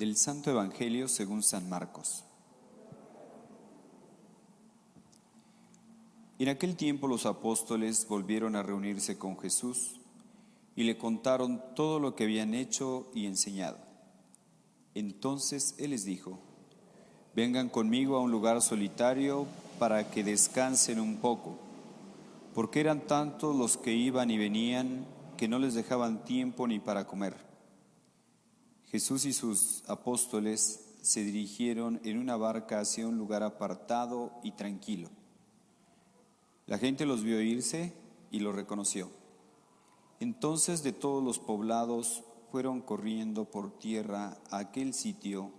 Del Santo Evangelio según San Marcos. En aquel tiempo los apóstoles volvieron a reunirse con Jesús y le contaron todo lo que habían hecho y enseñado. Entonces Él les dijo: vengan conmigo a un lugar solitario para que descansen un poco, porque eran tantos los que iban y venían que no les dejaban tiempo ni para comer. Jesús y sus apóstoles se dirigieron en una barca hacia un lugar apartado y tranquilo. La gente los vio irse y los reconoció. Entonces de todos los poblados fueron corriendo por tierra a aquel sitio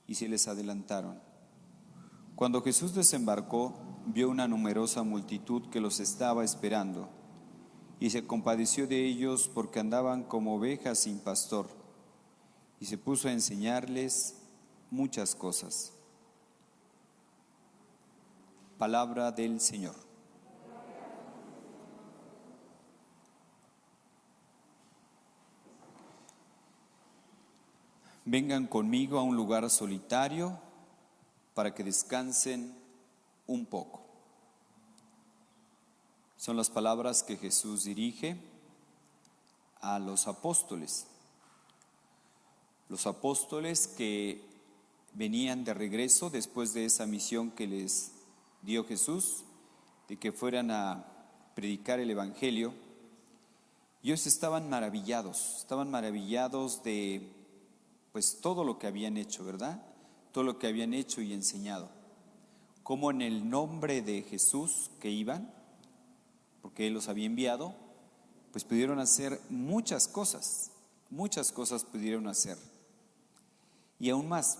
y se les adelantaron. Cuando Jesús desembarcó, vio una numerosa multitud que los estaba esperando y se compadeció de ellos porque andaban como ovejas sin pastor, y se puso a enseñarles muchas cosas. Palabra del Señor. Vengan conmigo a un lugar solitario para que descansen un poco. Son las palabras que Jesús dirige a los apóstoles. Los apóstoles que venían de regreso después de esa misión que les dio Jesús, de que fueran a predicar el Evangelio, y ellos estaban maravillados de pues todo lo que habían hecho, ¿verdad? Todo lo que habían hecho y enseñado. Cómo en el nombre de Jesús que iban, porque Él los había enviado, pues pudieron hacer muchas cosas pudieron hacer. Y aún más,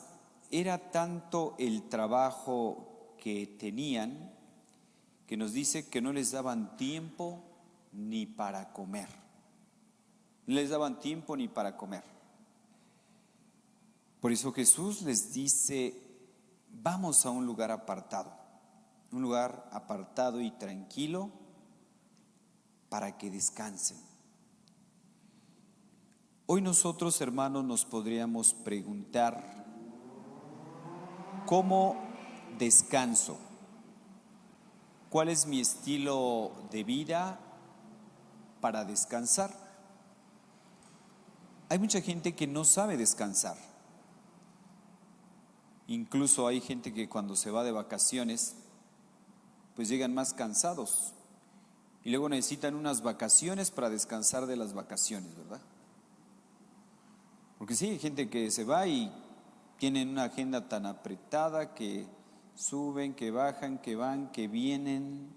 era tanto el trabajo que tenían que nos dice que no les daban tiempo ni para comer. No les daban tiempo ni para comer. Por eso Jesús les dice: vamos a un lugar apartado y tranquilo para que descansen. Hoy nosotros, hermanos, nos podríamos preguntar: ¿cómo descanso? ¿Cuál es mi estilo de vida para descansar? Hay mucha gente que no sabe descansar. Incluso hay gente que cuando se va de vacaciones, pues llegan más cansados y luego necesitan unas vacaciones para descansar de las vacaciones, ¿verdad? Porque sí, hay gente que se va y tienen una agenda tan apretada que suben, que bajan, que van, que vienen,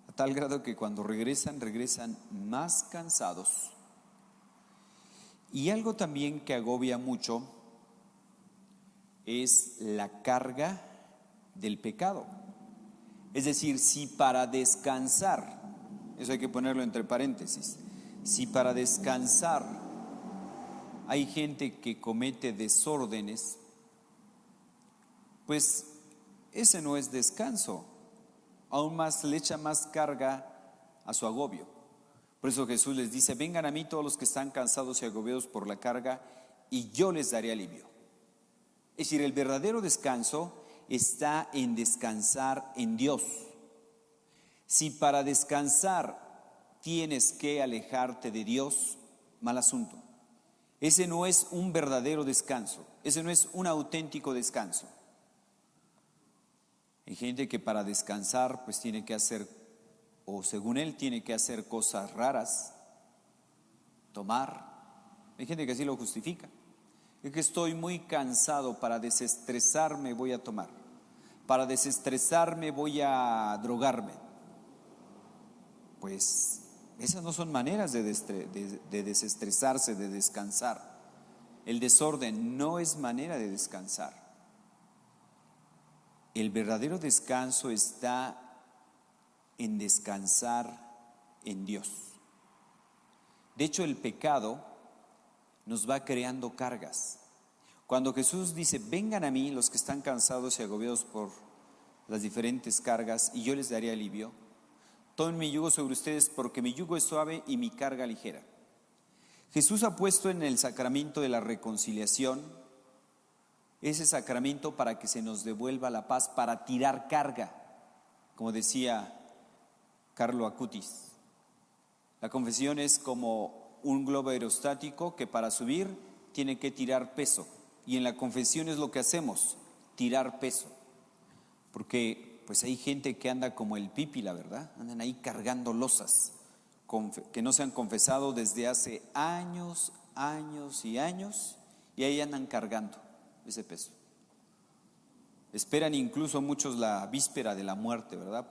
a tal grado que cuando regresan más cansados. Y algo también que agobia mucho es la carga del pecado. Es decir, si para descansar, eso hay que ponerlo entre paréntesis, si para descansar hay gente que comete desórdenes, pues ese no es descanso, aún más le echa más carga a su agobio. Por eso Jesús les dice: vengan a mí todos los que están cansados y agobiados por la carga, y yo les daré alivio. Es decir, el verdadero descanso está en descansar en Dios. Si para descansar tienes que alejarte de Dios, mal asunto. Ese no es un verdadero descanso, ese no es un auténtico descanso. Hay gente que para descansar pues tiene que hacer, o según él tiene que hacer cosas raras, tomar. Hay gente que así lo justifica. Es que estoy muy cansado, para desestresarme voy a tomar, para desestresarme voy a drogarme. Pues esas no son maneras de desestresarse, de descansar. El desorden no es manera de descansar. El verdadero descanso está en descansar en Dios. De hecho, el pecado nos va creando cargas. Cuando Jesús dice: vengan a mí los que están cansados y agobiados por las diferentes cargas, y yo les daré alivio. Tomen mi yugo sobre ustedes, porque mi yugo es suave y mi carga ligera. Jesús ha puesto en el sacramento de la reconciliación ese sacramento para que se nos devuelva la paz, para tirar carga, como decía Carlo Acutis. La confesión es como un globo aerostático que para subir tiene que tirar peso. Y en la confesión es lo que hacemos, tirar peso. Porque pues hay gente que anda como el Pipi, la verdad, andan ahí cargando losas que no se han confesado desde hace años, años y años, y ahí andan cargando ese peso. Esperan incluso muchos la víspera de la muerte, ¿verdad?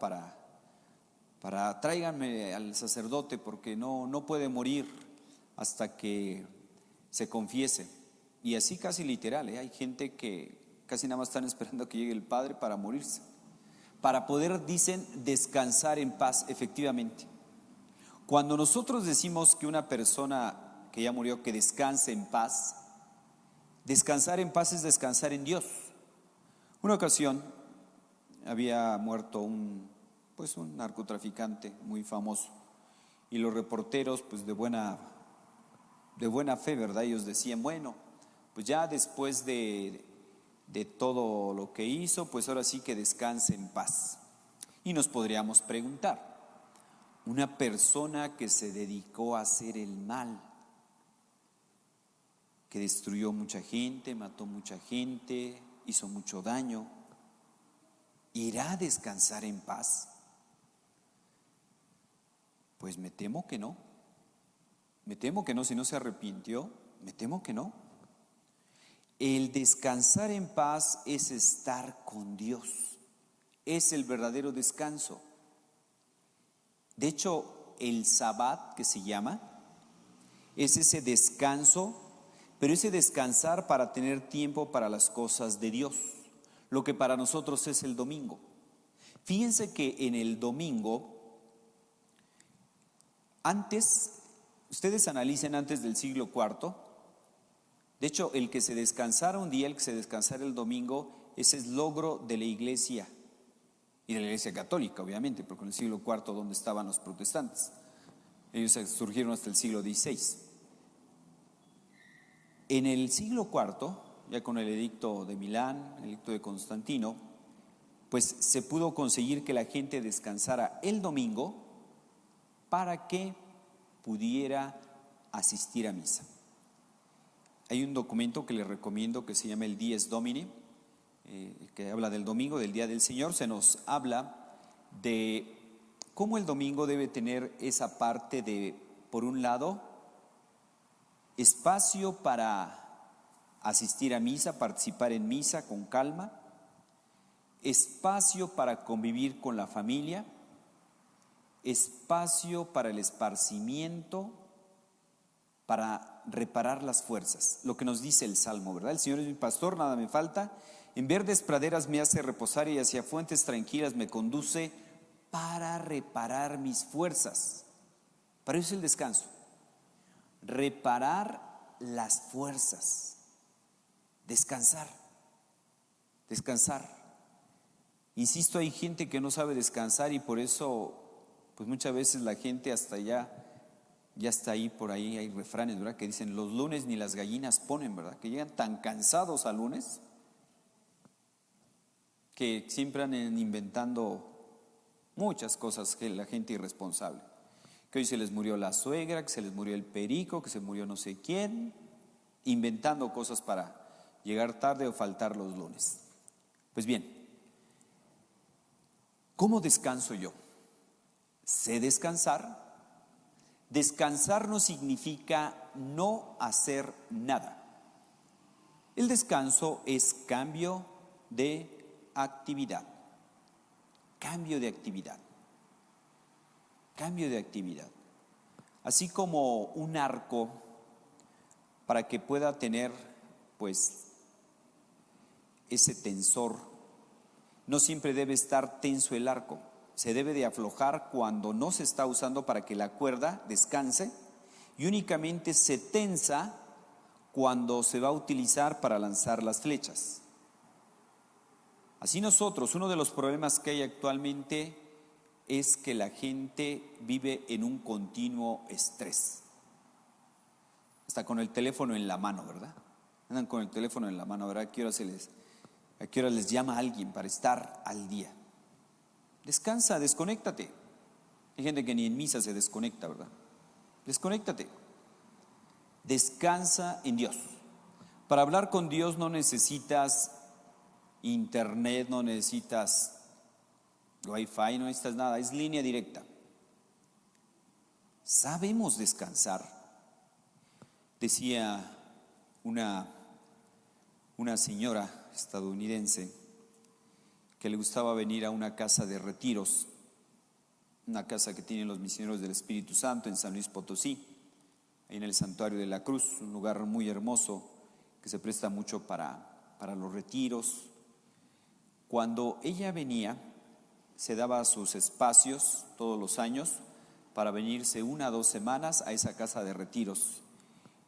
Para tráiganme al sacerdote porque no puede morir hasta que se confiese. Y así casi literal, ¿eh? Hay gente que casi nada más están esperando que llegue el Padre para morirse. Para poder, dicen, descansar en paz, efectivamente. Cuando nosotros decimos que una persona que ya murió, que descanse en paz, descansar en paz es descansar en Dios. Una ocasión había muerto un narcotraficante muy famoso y los reporteros, pues de buena fe, ¿verdad? Ellos decían, bueno, pues ya después de todo lo que hizo, pues ahora sí que descanse en paz. Y nos podríamos preguntar, una persona que se dedicó a hacer el mal, que destruyó mucha gente, mató mucha gente, hizo mucho daño, ¿irá a descansar en paz? Pues me temo que no. Me temo que no, si no se arrepintió, me temo que no. El descansar en paz es estar con Dios, es el verdadero descanso. De hecho, el Sabbat, que se llama, es ese descanso, pero ese descansar para tener tiempo para las cosas de Dios, lo que para nosotros es el domingo. Fíjense que en el domingo, ustedes analicen antes del siglo IV, de hecho, el que se descansara un día, el que se descansara el domingo, ese es logro de la Iglesia. Y de la Iglesia Católica, obviamente, porque en el siglo IV, ¿dónde estaban los protestantes? Ellos surgieron hasta el siglo XVI. En el siglo IV, ya con el edicto de Milán, el edicto de Constantino, pues se pudo conseguir que la gente descansara el domingo para que pudiera asistir a misa. Hay un documento que les recomiendo que se llama el Dies Domini, que habla del domingo, del Día del Señor. Se nos habla de cómo el domingo debe tener esa parte de, por un lado, espacio para asistir a misa, participar en misa con calma, espacio para convivir con la familia, espacio para el esparcimiento, para reparar las fuerzas, lo que nos dice el Salmo, ¿verdad? El Señor es mi pastor, nada me falta, en verdes praderas me hace reposar y hacia fuentes tranquilas me conduce para reparar mis fuerzas. Para eso es el descanso, reparar las fuerzas, descansar. Insisto, hay gente que no sabe descansar y por eso, pues muchas veces la gente hasta ya está ahí, por ahí hay refranes, ¿verdad? Que dicen, los lunes ni las gallinas ponen, ¿verdad? Que llegan tan cansados al lunes que siempre andan inventando muchas cosas, que la gente irresponsable. Que hoy se les murió la suegra, que se les murió el perico, que se murió no sé quién, inventando cosas para llegar tarde o faltar los lunes. Pues bien, ¿cómo descanso yo? ¿Sé descansar? Descansar no significa no hacer nada. El descanso es cambio de actividad. Cambio de actividad. Así como un arco, para que pueda tener, pues, ese tensor, no siempre debe estar tenso el arco. Se debe de aflojar cuando no se está usando para que la cuerda descanse y únicamente se tensa cuando se va a utilizar para lanzar las flechas. Así nosotros, uno de los problemas que hay actualmente es que la gente vive en un continuo estrés. Hasta con el teléfono en la mano, ¿verdad? Andan con el teléfono en la mano, ¿verdad? ¿A qué hora les llama alguien para estar al día? Descansa, desconéctate. Hay gente que ni en misa se desconecta, ¿verdad? Desconéctate. Descansa en Dios. Para hablar con Dios no necesitas internet, no necesitas wifi, no necesitas nada, es línea directa. Sabemos descansar. Decía una señora estadounidense que le gustaba venir a una casa de retiros, una casa que tienen los misioneros del Espíritu Santo en San Luis Potosí, ahí en el Santuario de la Cruz, un lugar muy hermoso que se presta mucho para los retiros. Cuando ella venía, se daba sus espacios todos los años para venirse 1 o 2 semanas a esa casa de retiros.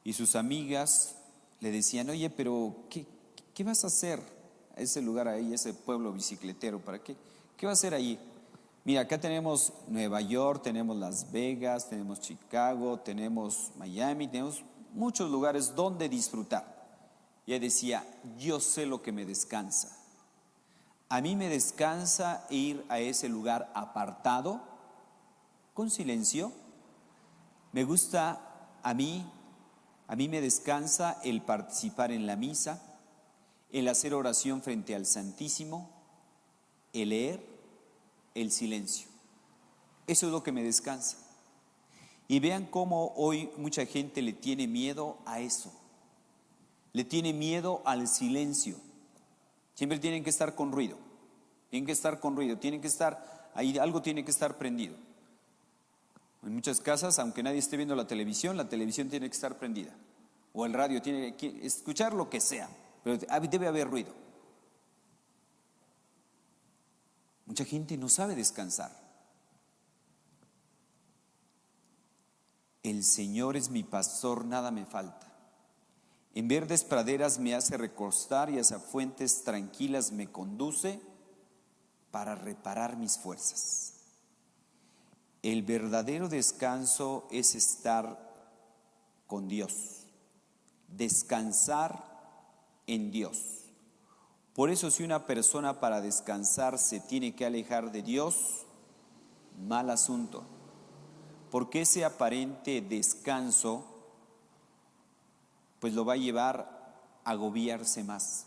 Y sus amigas le decían, oye, pero ¿qué vas a hacer a ese lugar ahí, ese pueblo bicicletero? ¿Para qué? ¿Qué va a hacer allí? Mira, acá tenemos Nueva York, tenemos Las Vegas, tenemos Chicago, tenemos Miami, tenemos muchos lugares donde disfrutar. Y ella decía, yo sé lo que me descansa. A mí me descansa ir a ese lugar apartado, con silencio. Me gusta a mí me descansa el participar en la misa, el hacer oración frente al Santísimo, el leer, el silencio. Eso es lo que me descansa. Y vean cómo hoy mucha gente le tiene miedo a eso. Le tiene miedo al silencio. Siempre tienen que estar con ruido. Tienen que estar con ruido. Tienen que estar ahí, algo tiene que estar prendido. En muchas casas, aunque nadie esté viendo la televisión tiene que estar prendida. O el radio tiene que escuchar lo que sea, pero debe haber ruido. Mucha gente no sabe descansar. El Señor es mi pastor, nada me falta. En verdes praderas me hace recostar y hacia fuentes tranquilas me conduce para reparar mis fuerzas. El verdadero descanso es estar con Dios, descansar en Dios. Por eso si una persona para descansar se tiene que alejar de Dios, mal asunto, porque ese aparente descanso pues lo va a llevar a agobiarse más.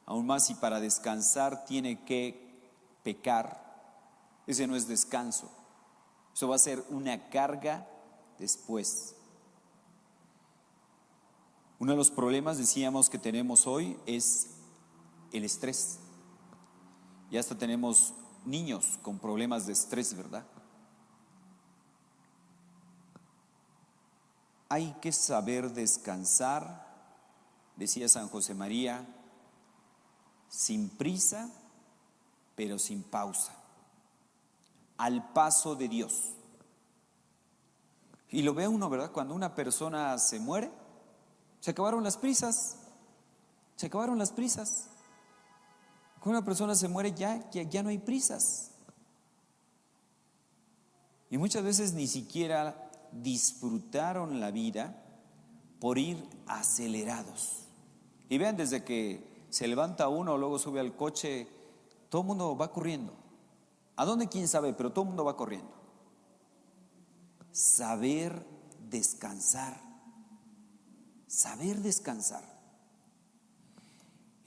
Aún más si para descansar tiene que pecar, ese no es descanso, eso va a ser una carga después. Uno de los problemas, decíamos, que tenemos hoy es el estrés. Y hasta tenemos niños con problemas de estrés, ¿verdad? Hay que saber descansar, decía San José María, sin prisa, pero sin pausa, al paso de Dios. Y lo ve uno, ¿verdad? Cuando una persona se muere, se acabaron las prisas. Cuando una persona se muere ya no hay prisas. Y muchas veces ni siquiera disfrutaron la vida por ir acelerados. Y vean, desde que se levanta uno, luego sube al coche, todo el mundo va corriendo. ¿A dónde? Quién sabe, pero todo el mundo va corriendo. Saber descansar.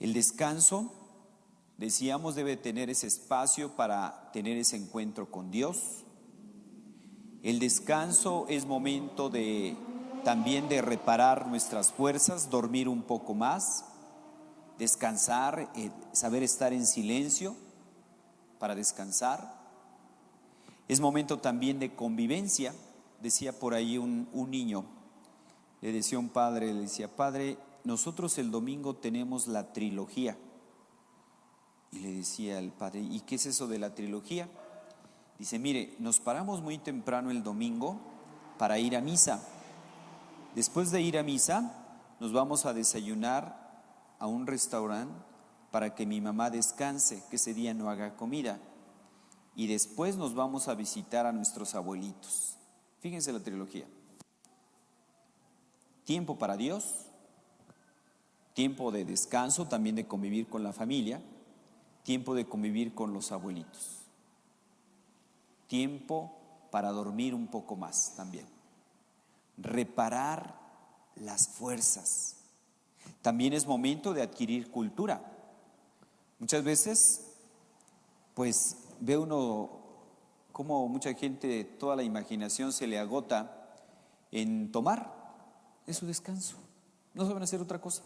El descanso, decíamos, debe tener ese espacio para tener ese encuentro con Dios. El descanso es momento también de reparar nuestras fuerzas, dormir un poco más, descansar, saber estar en silencio para descansar. Es momento también de convivencia. Decía por ahí un niño, le decía un padre, le decía, padre, nosotros el domingo tenemos la trilogía. Y le decía el padre, ¿y qué es eso de la trilogía? Dice, mire, nos paramos muy temprano el domingo para ir a misa. Después de ir a misa, nos vamos a desayunar a un restaurante para que mi mamá descanse, que ese día no haga comida. Y después nos vamos a visitar a nuestros abuelitos. Fíjense la trilogía. Tiempo para Dios, tiempo de descanso, también de convivir con la familia, tiempo de convivir con los abuelitos, tiempo para dormir un poco más también, reparar las fuerzas. También es momento de adquirir cultura. Muchas veces, pues ve uno cómo mucha gente, toda la imaginación se le agota en tomar, es su descanso, no saben hacer otra cosa.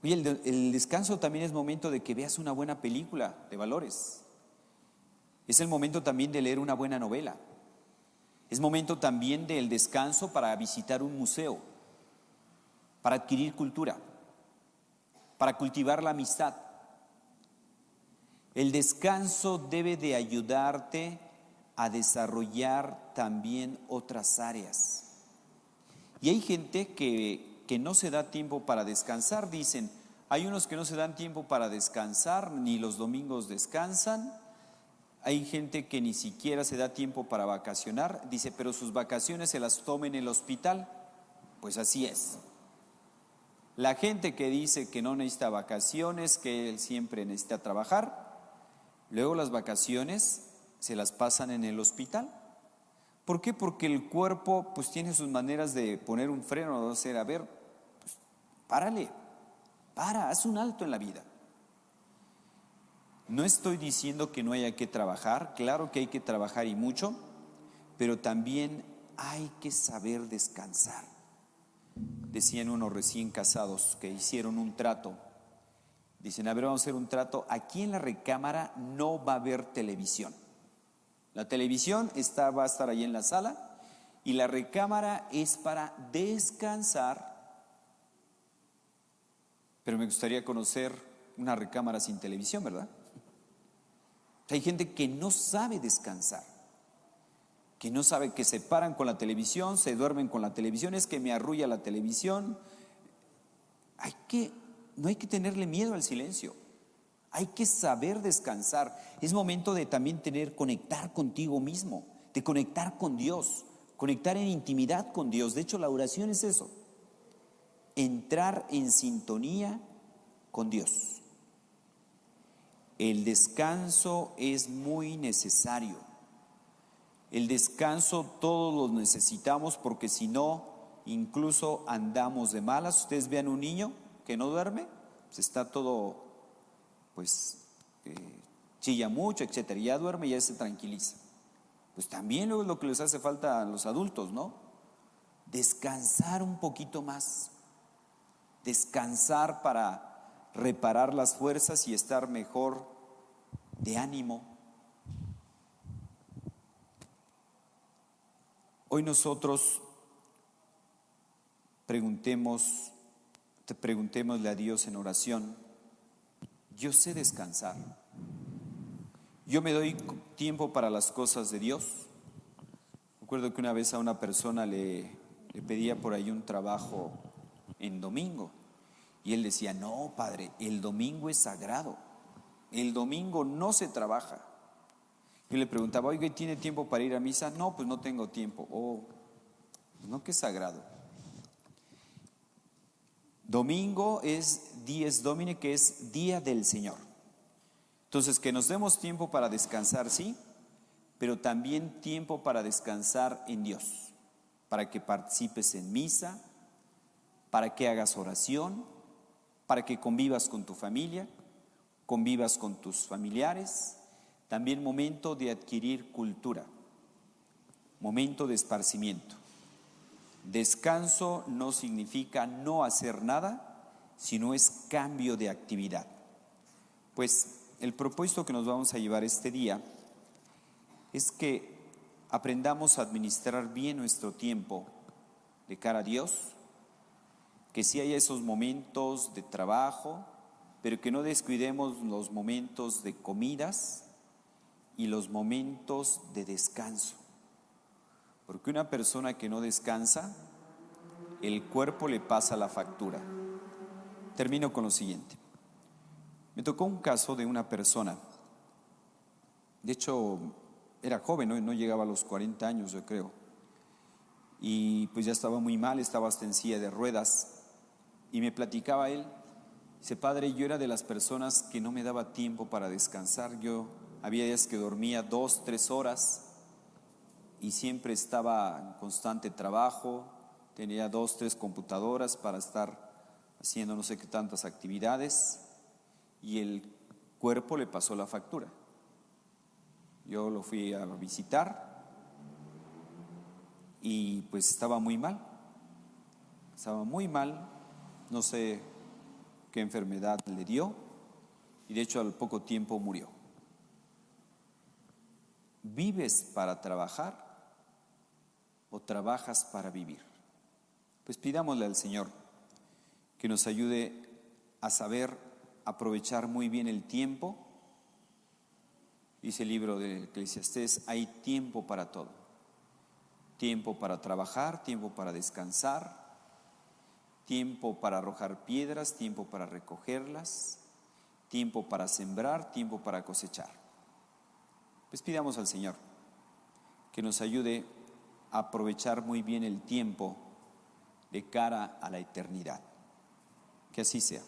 Oye, el descanso también es momento de que veas una buena película de valores. Es el momento también de leer una buena novela. Es momento también del descanso para visitar un museo, para adquirir cultura, para cultivar la amistad. El descanso debe de ayudarte a desarrollar también otras áreas. Y hay gente que no se da tiempo para descansar, dicen, hay unos que no se dan tiempo para descansar, ni los domingos descansan, hay gente que ni siquiera se da tiempo para vacacionar, dice, pero sus vacaciones se las toma en el hospital. Pues así es. La gente que dice que no necesita vacaciones, que él siempre necesita trabajar, luego las vacaciones se las pasan en el hospital. ¿Por qué? Porque el cuerpo pues tiene sus maneras de poner un freno, de hacer, a ver, pues, párale, haz un alto en la vida. No estoy diciendo que no haya que trabajar, claro que hay que trabajar y mucho, pero también hay que saber descansar. Decían unos recién casados que hicieron un trato. Dicen, a ver, vamos a hacer un trato. Aquí en la recámara no va a haber televisión. La televisión va a estar ahí en la sala y la recámara es para descansar. Pero me gustaría conocer una recámara sin televisión, ¿verdad? Hay gente que no sabe descansar, que no sabe, que se paran con la televisión, se duermen con la televisión, es que me arrulla la televisión. No hay que tenerle miedo al silencio, hay que saber descansar. Es momento de también conectar contigo mismo, de conectar con Dios, conectar en intimidad con Dios. De hecho, la oración es eso, entrar en sintonía con Dios. El descanso es muy necesario. El descanso todos lo necesitamos porque si no, incluso andamos de malas. Ustedes vean un niño que no duerme, pues está todo, chilla mucho, etcétera. Y ya duerme y ya se tranquiliza. Pues también luego es lo que les hace falta a los adultos, ¿no? Descansar un poquito más. Descansar para reparar las fuerzas y estar mejor de ánimo. Hoy nosotros preguntémosle a Dios en oración, yo sé descansar, yo me doy tiempo para las cosas de Dios. Recuerdo que una vez a una persona le pedía por ahí un trabajo en domingo y él decía, no, padre, el domingo es sagrado, el domingo no se trabaja. Yo le preguntaba, oiga, ¿tiene tiempo para ir a misa? No, pues no tengo tiempo. Oh, no, que es sagrado. Domingo es Dies Domini, que es día del Señor. Entonces, que nos demos tiempo para descansar, sí, pero también tiempo para descansar en Dios, para que participes en misa, para que hagas oración, para que convivas con tu familia, convivas con tus familiares. También momento de adquirir cultura, momento de esparcimiento. Descanso no significa no hacer nada, sino es cambio de actividad. Pues el propósito que nos vamos a llevar este día es que aprendamos a administrar bien nuestro tiempo de cara a Dios, que sí haya esos momentos de trabajo, pero que no descuidemos los momentos de comidas y los momentos de descanso. Porque una persona que no descansa, el cuerpo le pasa la factura. Termino con lo siguiente. Me tocó un caso de una persona, de hecho era joven, no llegaba a los 40 años yo creo, y pues ya estaba muy mal, estaba hasta en silla de ruedas, Y me platicaba él, dice, padre, yo era de las personas que no me daba tiempo para descansar. Yo había días que dormía 2, 3 horas y siempre estaba en constante trabajo. Tenía 2, 3 computadoras para estar haciendo no sé qué tantas actividades y el cuerpo le pasó la factura. Yo lo fui a visitar y pues estaba muy mal, no sé qué enfermedad le dio y de hecho al poco tiempo murió. ¿Vives para trabajar o trabajas para vivir? Pues pidámosle al Señor que nos ayude a saber aprovechar muy bien el tiempo. Dice el libro de Eclesiastés, hay tiempo para todo. Tiempo para trabajar, tiempo para descansar, tiempo para arrojar piedras, tiempo para recogerlas, tiempo para sembrar, tiempo para cosechar. Pues pidamos al Señor que nos ayude a aprovechar muy bien el tiempo de cara a la eternidad. Que así sea.